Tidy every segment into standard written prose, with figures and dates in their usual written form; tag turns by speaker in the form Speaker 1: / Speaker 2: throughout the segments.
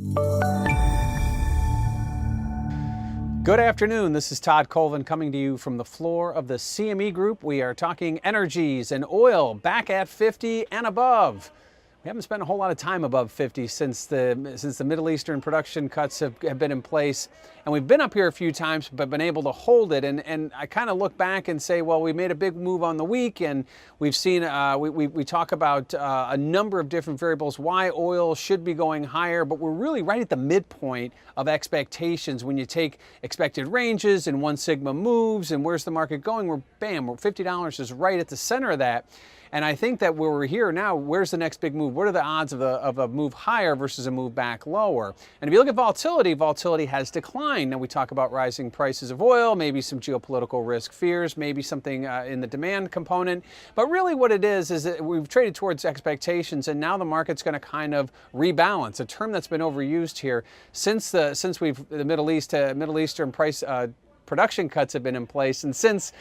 Speaker 1: Good afternoon. This is Todd Colvin coming to you from the floor of the CME Group. We are talking energies and oil back at 50 and above. We haven't spent a whole lot of time above 50 since the Middle Eastern production cuts have been in place. And we've been up here a few times, but been able to hold it. And I kind of look back and say, well, we made a big move on the week, and we've seen, we talk about a number of different variables, why oil should be going higher, but we're really right at the midpoint of expectations. When you take expected ranges and 1 sigma moves and where's the market going, we're $50 is right at the center of that. And I think that where we're here now, where's the next big move? What are the odds of a move higher versus a move back lower? And if you look at volatility has declined. Now we talk about rising prices of oil, maybe some geopolitical risk fears, maybe something in the demand component. But really what it is that we've traded towards expectations, and now the market's going to kind of rebalance, a term that's been overused here since the Middle Eastern price production cuts have been in place, and since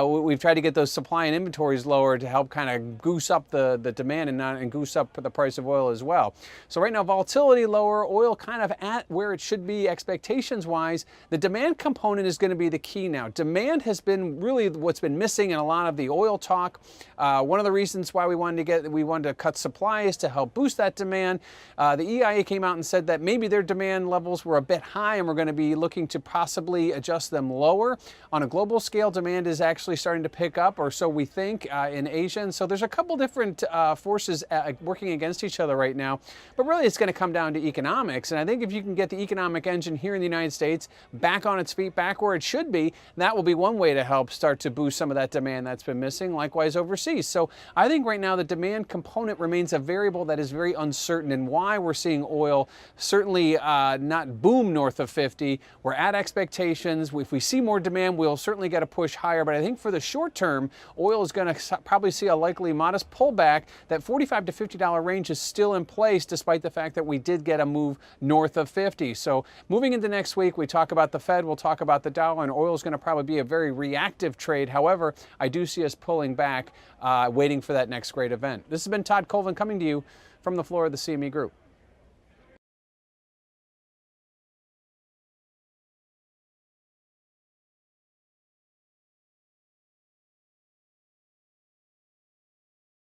Speaker 1: we've tried to get those supply and inventories lower to help kind of goose up the demand and goose up the price of oil as well. So right now volatility lower, oil kind of at where it should be expectations wise. The demand component is going to be the key now. Demand has been really what's been missing in a lot of the oil talk. One of the reasons why we wanted to cut supply is to help boost that demand. The EIA came out and said that maybe their demand levels were a bit high, and we're going to be looking to possibly adjust them lower. On a global scale, demand is actually starting to pick up, or so we think, in Asia. And so there's a couple different forces working against each other right now. But really, it's going to come down to economics. And I think if you can get the economic engine here in the United States back on its feet, back where it should be, that will be one way to help start to boost some of that demand that's been missing, likewise overseas. So I think right now the demand component remains a variable that is very uncertain, and why we're seeing oil certainly not boom north of 50. We're at expectations. If we see more demand, we'll certainly get a push higher. But I think for the short term, oil is going to probably see a likely modest pullback. That $45 to $50 range is still in place, despite the fact that we did get a move north of 50. So moving into next week, we talk about the Fed, we'll talk about the dollar, and oil is going to probably be a very reactive trade. However, I do see us pulling back, waiting for that next great event. This has been Todd Colvin coming to you from the floor of the CME Group.